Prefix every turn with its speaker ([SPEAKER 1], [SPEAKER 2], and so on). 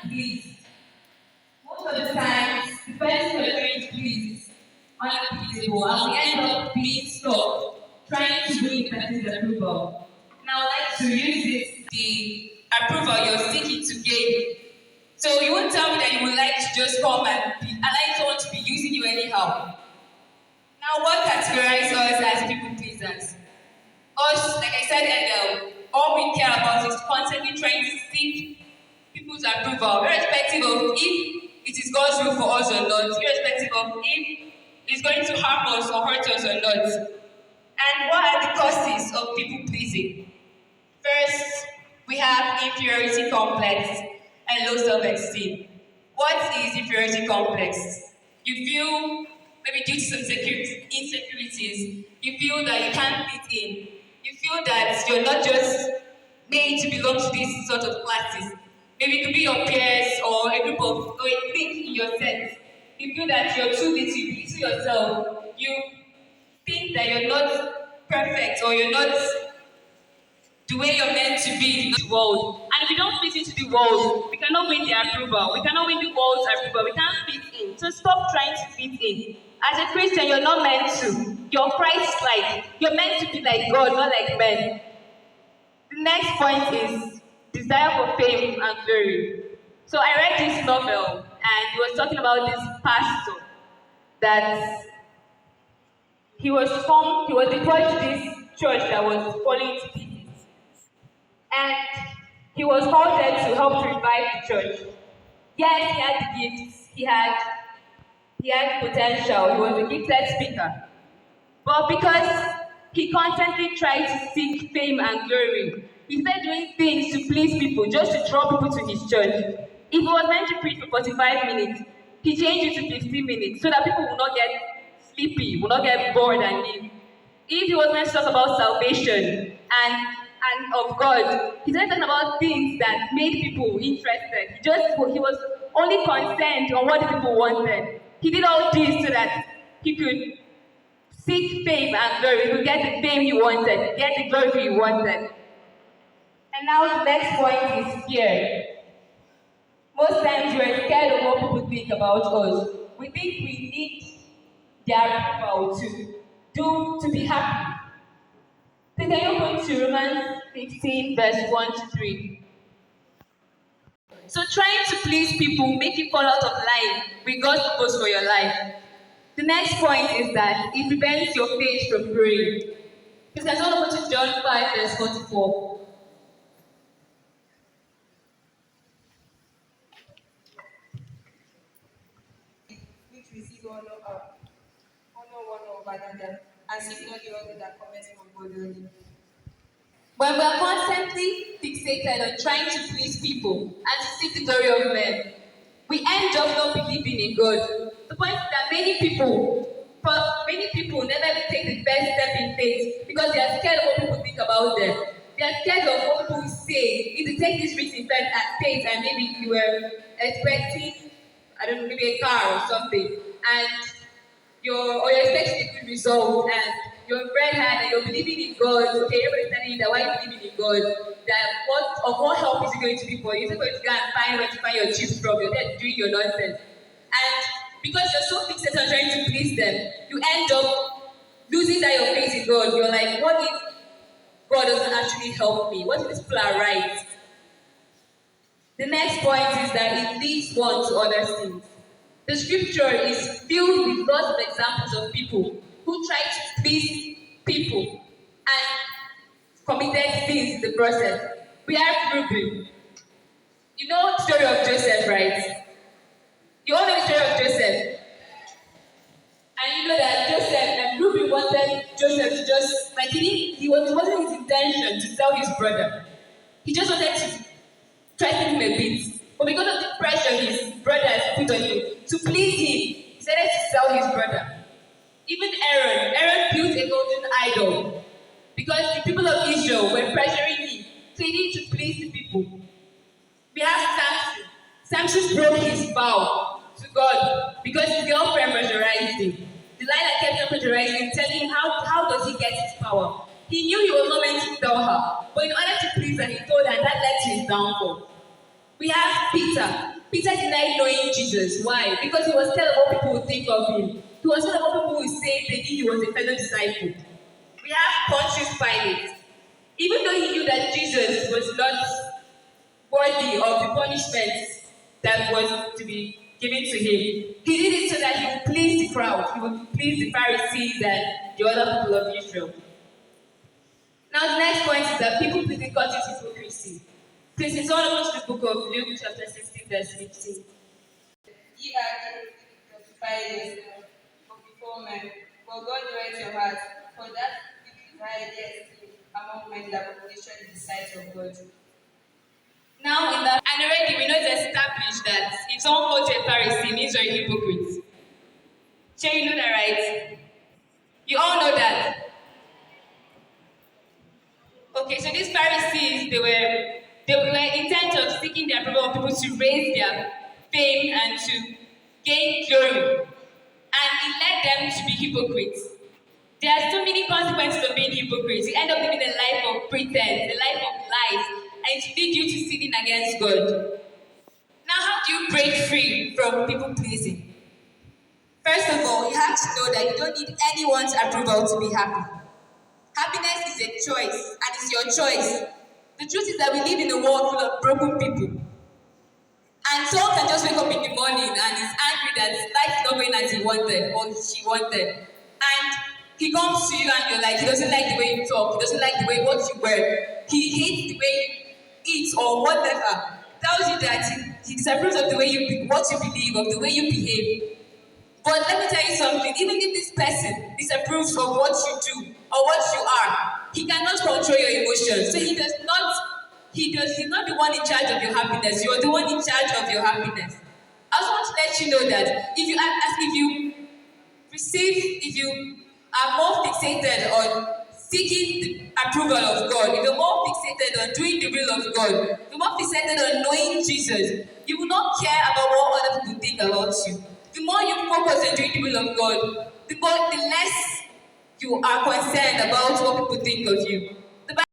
[SPEAKER 1] pleased. Most of the time, the person we're trying to please is unpleasable, and we end up being stuck trying to win the person's approval. Now, I'd like to use this the approval you're seeking to gain. So you won't tell me that you would like to just come and allow someone to be using you anyhow. Now, what categorizes us as people pleasers? Us, like I said earlier, all we care about is constantly trying to seek people's approval, irrespective of if it is God's will for us or not, irrespective of if it's going to harm us or hurt us or not. And what are the causes of people pleasing? First, we have inferiority complex and low self-esteem. What is inferiority complex? You feel, maybe due to some insecurities, you feel that you can't fit in. You feel that you're not just made to belong to these sort of classes. Maybe it could be your peers or a group of, or a clique in your set. You feel that you're too little, you belittle yourself. You think that you're not perfect or you're not the way you're meant to be in the world. And if you don't fit into the world, we cannot win the approval. We cannot win the world's approval. We can't fit in. So stop trying to fit in. As a Christian, you're not meant to. You're Christ-like. You're meant to be like God, not like men. The next point is desire for fame and glory. So I read this novel, and he was talking about this pastor that he was deployed to this church that was falling to pieces. And he was called there to help to revive the church. Yes, he had the gifts, he had potential, he was a gifted speaker. But because he constantly tried to seek fame and glory, he started doing things to please people, just to draw people to his church. If he was meant to preach for 45 minutes, he changed it to 15 minutes so that people will not get sleepy, will not get bored and leave. If he was meant to talk about salvation and of God, he started talking about things that made people interested. He was only concerned on what the people wanted. He did all this so that he could seek fame and glory. He could get the fame he wanted, get the glory he wanted. And now the next point is fear. Most times we're scared of what people think about us. We think we need their approval to be happy. So can you go to Romans 15, verse 1 to 3? So trying to please people, make you fall out of line with God's purpose for your life. The next point is that it prevents your faith from growing. You can also go to John 5, verse 44.
[SPEAKER 2] Which receive honor one over another, and seek not the honor that cometh from God only.
[SPEAKER 1] When we are constantly fixated on trying to please people and to seek the glory of men, we end up not believing in God. The point is that many people never take the first step in faith because they are scared of what people think about them. They are scared of what people will say. If you take this risk in faith and maybe you were expecting, I don't know, maybe a car or something, and you're expecting a good result, and you're red hard and you're believing in God. Okay, everybody's telling you that why you're believing in God, that what help is it going to be for you? You're not going to go and find where to find your chips from. You're there doing your nonsense. And because you're so fixated on trying to please them, you end up losing that your faith in God. You're like, what if God doesn't actually help me? What if these people are right? The next point is that it leads one to other sins. The scripture is filled with lots of examples of people who tried to please people and committed sins in the process. We have Reuben. You know the story of Joseph, right? You all know the story of Joseph. And you know that Joseph and Reuben wanted Joseph to just, like it wasn't his intention to sell his brother. He just wanted to threaten him a bit. But because of the pressure his brother has put on him, to please him, he decided to sell his brother. Even Aaron built a golden idol because the people of Israel were pressuring him. So he needed to please the people. We have Samson. Samson broke his vow to God because his girlfriend pressurized him. Delilah kept on pressurizing him, telling him how does he get his power. He knew he was not meant to tell her, but in order to please her, he told her, and that led to his downfall. We have Peter. Peter denied knowing Jesus. Why? Because he was scared of what people would think of him. He was scared of what people would say they knew he was a fellow disciple. We have Pontius Pilate. Even though he knew that Jesus was not worthy of the punishment that was to be given to him, he did it so that he would please the crowd, he would please the Pharisees and the other people of Israel. Now, the next point is that people pleasing causes hypocrisy. Please, it's all about the book of Luke, chapter 16, verse 15.
[SPEAKER 2] Ye are justified yourself before men, but God knoweth your heart, for that which is hidden among men that revelation in the sight of God.
[SPEAKER 1] Now, in that, and already we know it's established that if someone calls you a Pharisee, it means you're a hypocrite. Sure, you know that, right? You all know that. Okay, so these Pharisees, they were intent of seeking the approval of people to raise their fame and to gain glory. And it led them to be hypocrites. There are so many consequences of being hypocrites. You end up living a life of pretense, a life of lies, and it will lead you to sinning against God. Now, how do you break free from people pleasing? First of all, you have to know that you don't need anyone's approval to be happy. Happiness is a choice, and it's your choice. The truth is that we live in a world full of broken people. And someone can just wake up in the morning and is angry that life is not going as he wanted or she wanted. And he comes to you and you're like, he doesn't like the way you talk, he doesn't like the way what you wear, he hates the way you eat or whatever. Tells you that he disapproves of the way what you believe, of the way you behave. But let me tell you something, even if this person disapproves of what you do or what you are, he cannot control your emotions. So he's not the one in charge of your happiness. You are the one in charge of your happiness. I also want to let you know that if you are more fixated on seeking the approval of God, if you're more fixated on doing the will of God, if you're more fixated on knowing Jesus, you will not care about what other people think about you. The more you focus on doing the will of God, the less you are concerned about what people think of you. The